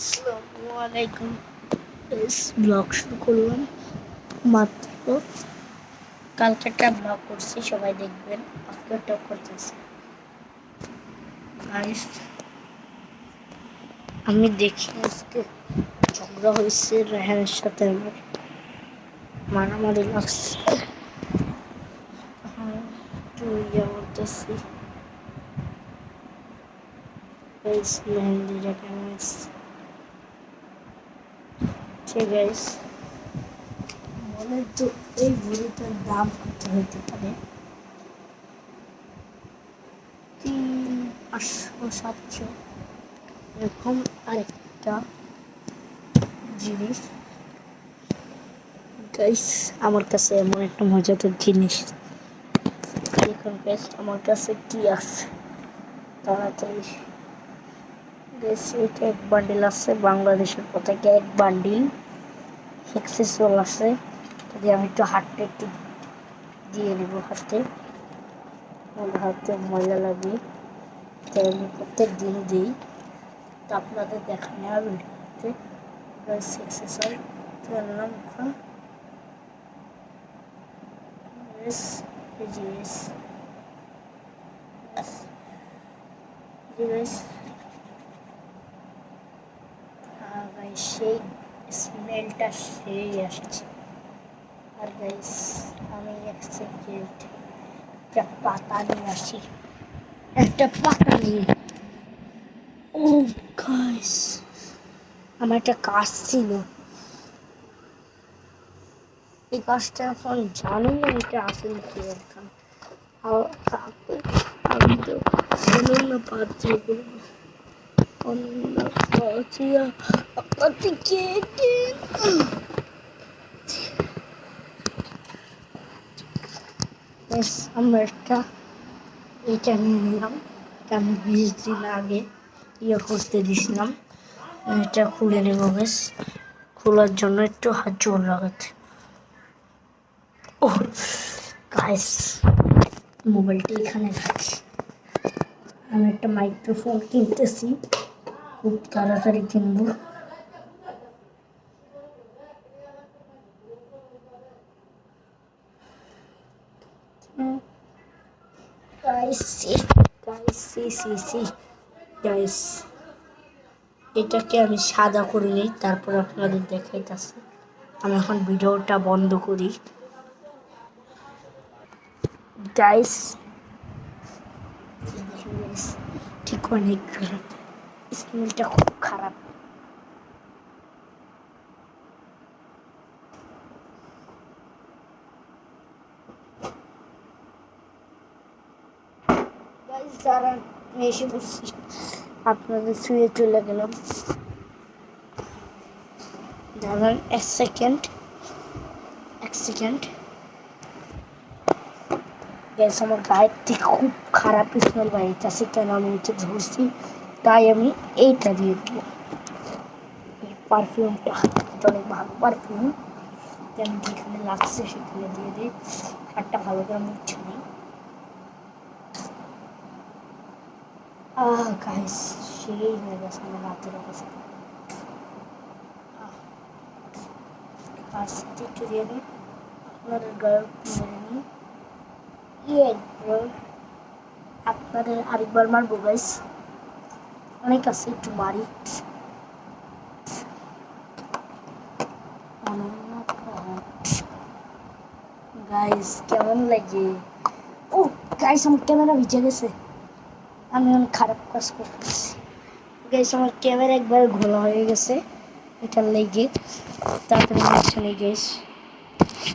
আসসালামু আলাইকুম। ব্লগ শুরু করলাম মাত্র। কালকে একটা ব্লগ করছি, সবাই দেখবেন। আজকে একটা করতেছি গাইস। আমি দেখি আজকে ঝগড়া হয়েছে রেহানের সাথে, আমার মারামারি লাগছে। হ্যাঁ, একটু ইয়ে করতেছি গাইস। মেহেন্দিটা কেমন এসছে ঠিক গাইস। বলে তো এই ঘড়িটার দাম কত হতে পারে? 300-700 এরকম। আরেকটা জিনিস গাইস, আমার কাছে এমন একটা মজাদার জিনিস। দেখুন গাইস, আমার কাছে কি আছে তাড়াতাড়ি গাইস। এটা এক বান্ডিল আছে, বাংলাদেশের পতাকা এক বান্ডিল এক্সেসওয়াল আছে। যদি আমি একটু হাতে একটু দিয়ে নেব, হাতে আমার হাতে ময়লা লাগে, তাই আমি প্রত্যেক দিনই দিই। তা আপনাদের দেখানো হবে ভিডিওতে গাইস। এক্সেসওয়াল আনলাম yes yes yes গাইস, সেই স্মেলটা সেই আসছে। আর গাইস, আমি এক সেকেন্ড একটা পাতা নিয়ে আসি, একটা পাতা নিয়ে। ও গাইস, আমার একটা কাজ ছিল, এই কাজটা এখন জানি না এটা আসলে কি। এখন আমি তো অনন্য পাত্রে করবো, অনন্য পাত্রিয়া আপনাদের কে আমরা একটা এটা নিয়ে নিলাম। আমি 20 দিন আগে ইয়ে করতে দিয়েছিলাম। এটা খুলে নেব বেশ। খোলার জন্য একটু হাত জোর লাগাতে। ও গাইস, মোবাইলটা এখানে রাখি। আমি একটা মাইক্রোফোন কিনতেছি, খুব তাড়াতাড়ি কিনবো। গাইস, এটাকে আমি সাদা করে নিই, তারপর আপনাদের দেখাইতেছি। আমি এখন ভিডিওটা বন্ধ করি গাইস। ঠিক অনেক খারাপ, স্মেলটা খুব খারাপ। গাইস যারা এসে বসছি, আপনাদের শুয়ে চলে গেলাম। দাঁড়ান এক সেকেন্ড গ্যাস। আমার গায়ের থেকে খুব খারাপ স্মেল বাইরেছে, কেন আমি এটা ধরছি, তাই আমি এইটা দিয়ে দেবো। এই পারফিউমটা অনেক ভালো পারফিউম, কেন যেখানে লাগছে সেখানে দিয়ে দিই। হাতটা ভালো করে মুছছে নেই। গাইস, সেই হয়ে গেছে আমার হাতের অবস্থা। আর সেটা একটু দিয়ে দিই, আপনাদের গায়ে মেরে নিই। আপনাদের আরেকবার মারবো গাইস, অনেক আছে, একটু মারি। গাইস কেমন লাগে? ও গাইস, আমার ক্যামেরা ভিজে গেছে, আমি অনেক খারাপ কাজ করতেছি গাইস। আমার ক্যামেরা একবার ঘোলা হয়ে গেছে, এটা লেগে তারপরে হচ্ছে না গাইস।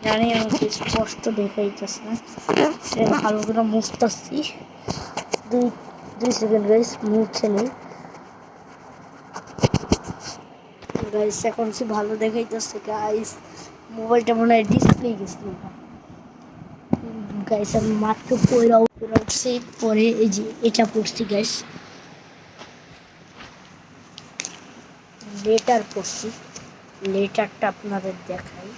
জানি আমাকে স্পষ্ট দেখাইতেছে না, ভালো করে মুছতেছি। দুই দুই সেকেন্ড গাইস, মুছে নেই গাইস। এখন সে ভালো দেখাইতেছে গাইস। মোবাইলটা মনে হয় ডিসপ্লে গেছিল গাইস। আমি মাত্র পড়ছি, পরে এই যে এটা পড়ছি গাইস, লেটার পড়ছি। লেটারটা আপনাদের দেখাই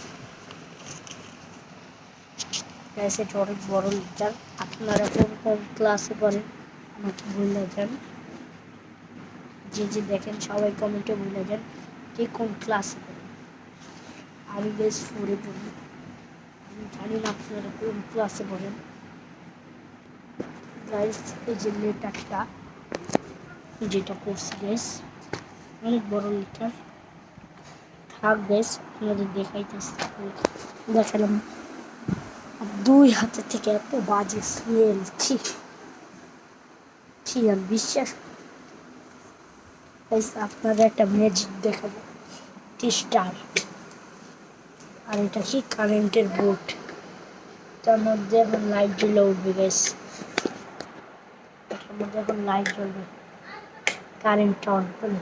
গাইস। এটা অনেক বড় লেটার। আপনারা কোন কোন ক্লাসে পড়েন আমাকে বলে যান। যে যে দেখেন সবাই কমেন্টে বলে দেন যে কোন ক্লাসে পড়েন। আমি বেশ 4-এ পড়ি। আমি জানি না আপনারা কোন ক্লাসে পড়েন। গাইস এই যে লেটারটা যেটা করছি গাইস, অনেক বড় লেটার। থাক গাইস আপনাদের দেখালাম। 2 হাতে থেকে এত বাজে স্মেল, ছি ছি, আর বিশ্বাস গাইস আপনাদের একটা ম্যাজিক দেখাবো। স্টার, আর এটা কি কারেন্টের বোর্ড, তার মধ্যে এখন লাইট জ্বলে উঠবে গাইস। এটার মধ্যে এখন লাইট জ্বলবে কারেন্ট অন করে।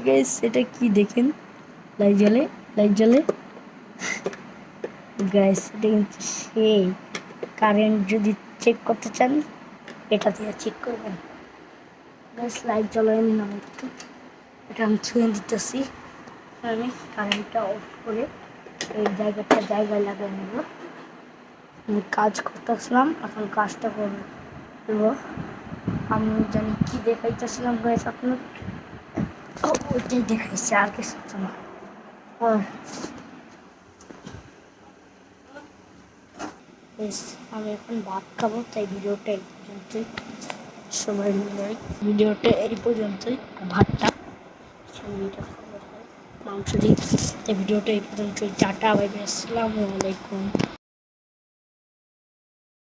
গাইস এটা কি দেখেন, লাইট জ্বলে, লাইট জ্বলে গাইস। এটা কিন্তু সেই কারেন্ট যদি চেক করতে চান এটা দিয়ে চেক করবেন গাইস। লাইট জ্বলাই নিলাম একটু, এটা আমি ছুঁয়ে দিতেছি। আমি কারেন্টটা অফ করে এই জায়গাটা জায়গায় লাগিয়ে নেব। আমি কাজ করতেছিলাম, এখন কাজটা করবো। আমি জানি কি দেখাইতেছিলাম গাইস আপনার, ওইটাই দেখাইছে, আর কিছু না। আমি এখন ভাত খাবো, তাই ভিডিওটা এই পর্যন্তই। সবাই মিলে ভিডিওটা এই পর্যন্তই, ভাতটা মাংস দিই। তাই ভিডিওটা এই পর্যন্তই। টাটা, বাই বাই, আসসালামু আলাইকুম।